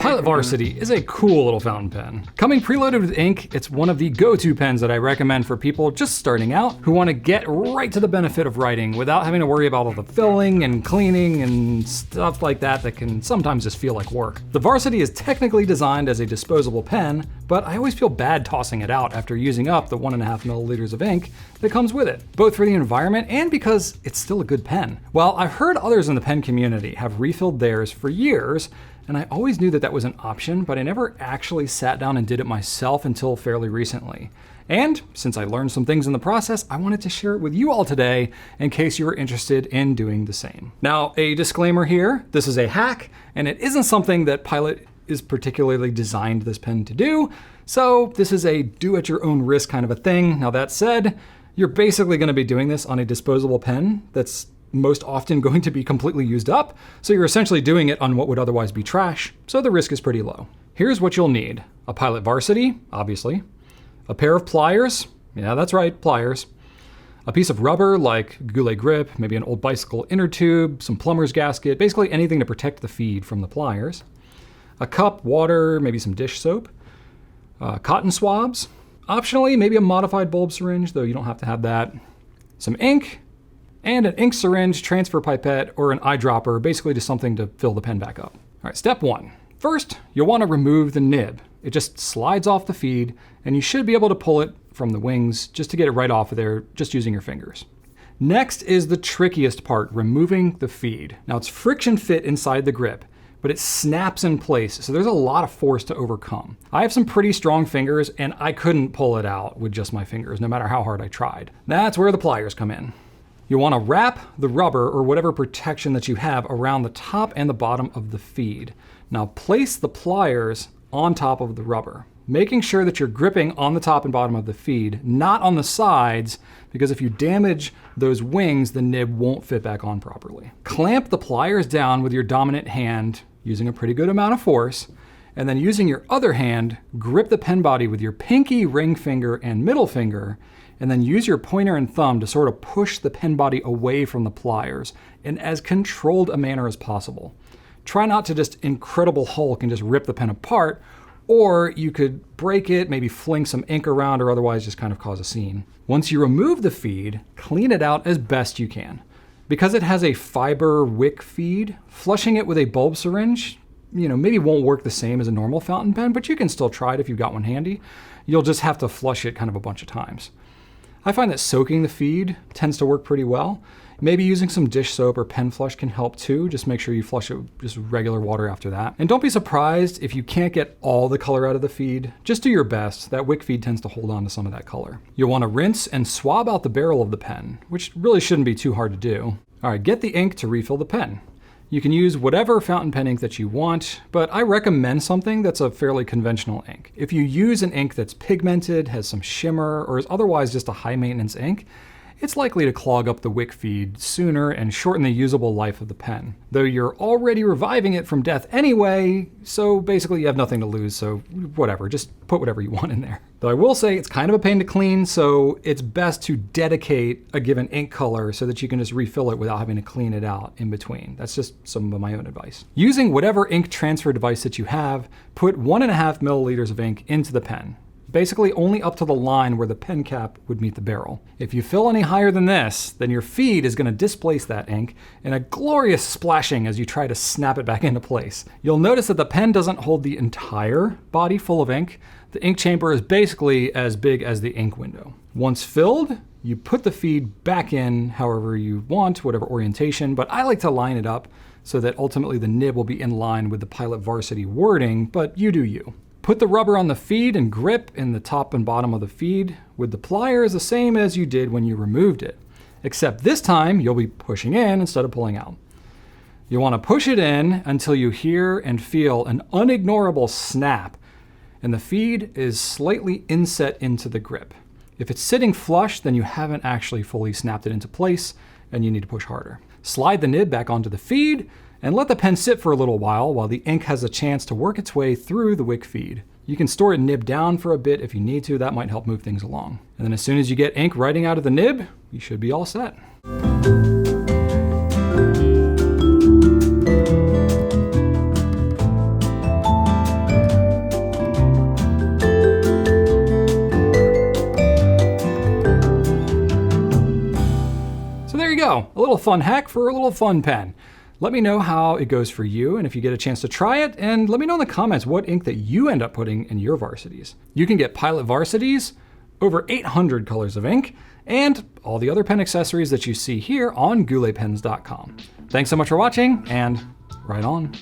Pilot Varsity is a cool little fountain pen. Coming preloaded with ink, it's one of the go-to pens that I recommend for people just starting out who want to get right to the benefit of writing without having to worry about all the filling and cleaning and stuff like that that can sometimes just feel like work. The Varsity is technically designed as a disposable pen, but I always feel bad tossing it out after using up the 1.5 milliliters of ink that comes with it, both for the environment and because it's still a good pen. Well, I've heard others in the pen community have refilled theirs for years, and I always knew that that was an option, but I never actually sat down and did it myself until fairly recently. And since I learned some things in the process, I wanted to share it with you all today in case you were interested in doing the same. Now, a disclaimer here, this is a hack, and it isn't something that Pilot is particularly designed this pen to do, so this is a do-at-your-own risk kind of a thing. Now that said, you're basically going to be doing this on a disposable pen that's most often going to be completely used up, so you're essentially doing it on what would otherwise be trash, so the risk is pretty low. Here's what you'll need. A Pilot Varsity, obviously. A pair of pliers, yeah that's right, pliers. A piece of rubber like Goulet grip, maybe an old bicycle inner tube, some plumber's gasket, basically anything to protect the feed from the pliers. A cup, water, maybe some dish soap. Cotton swabs. Optionally, maybe a modified bulb syringe, though you don't have to have that. Some ink, and an ink syringe, transfer pipette, or an eyedropper, basically just something to fill the pen back up. All right, step one. First, you'll want to remove the nib. It just slides off the feed, and you should be able to pull it from the wings just to get it right off of there, just using your fingers. Next is the trickiest part, removing the feed. Now it's friction fit inside the grip, but it snaps in place, so there's a lot of force to overcome. I have some pretty strong fingers, and I couldn't pull it out with just my fingers, no matter how hard I tried. That's where the pliers come in. You'll want to wrap the rubber or whatever protection that you have around the top and the bottom of the feed. Now place the pliers on top of the rubber, making sure that you're gripping on the top and bottom of the feed, not on the sides, because if you damage those wings, the nib won't fit back on properly. Clamp the pliers down with your dominant hand using a pretty good amount of force, and then using your other hand, grip the pen body with your pinky, ring finger, and middle finger, and then use your pointer and thumb to sort of push the pen body away from the pliers in as controlled a manner as possible. Try not to just Incredible Hulk and just rip the pen apart, or you could break it, maybe fling some ink around, or otherwise just kind of cause a scene. Once you remove the feed, clean it out as best you can. Because it has a fiber wick feed, flushing it with a bulb syringe, maybe won't work the same as a normal fountain pen, but you can still try it if you've got one handy. You'll just have to flush it kind of a bunch of times. I find that soaking the feed tends to work pretty well. Maybe using some dish soap or pen flush can help too. Just make sure you flush it with just regular water after that. And don't be surprised if you can't get all the color out of the feed. Just do your best. That wick feed tends to hold on to some of that color. You'll want to rinse and swab out the barrel of the pen, which really shouldn't be too hard to do. All right, get the ink to refill the pen. You can use whatever fountain pen ink that you want, but I recommend something that's a fairly conventional ink. If you use an ink that's pigmented, has some shimmer, or is otherwise just a high maintenance ink, it's likely to clog up the wick feed sooner and shorten the usable life of the pen. Though you're already reviving it from death anyway, so basically you have nothing to lose, so whatever, just put whatever you want in there. Though I will say it's kind of a pain to clean, so it's best to dedicate a given ink color so that you can just refill it without having to clean it out in between. That's just some of my own advice. Using whatever ink transfer device that you have, put 1.5 milliliters of ink into the pen. Basically only up to the line where the pen cap would meet the barrel. If you fill any higher than this, then your feed is going to displace that ink in a glorious splashing as you try to snap it back into place. You'll notice that the pen doesn't hold the entire body full of ink. The ink chamber is basically as big as the ink window. Once filled, you put the feed back in however you want, whatever orientation, but I like to line it up so that ultimately the nib will be in line with the Pilot Varsity wording, but you do you. Put the rubber on the feed and grip in the top and bottom of the feed with the pliers the same as you did when you removed it. Except this time you'll be pushing in instead of pulling out. You'll want to push it in until you hear and feel an unignorable snap, and the feed is slightly inset into the grip. If it's sitting flush, then you haven't actually fully snapped it into place and you need to push harder. Slide the nib back onto the feed and let the pen sit for a little while the ink has a chance to work its way through the wick feed. You can store it nib down for a bit if you need to. That might help move things along. And then as soon as you get ink writing out of the nib, you should be all set. there you go, a little fun hack for a little fun pen. Let me know how it goes for you and if you get a chance to try it, and let me know in the comments what ink that you end up putting in your varsities. You can get Pilot Varsities, over 800 colors of ink, and all the other pen accessories that you see here on gouletpens.com. Thanks so much for watching, and write on.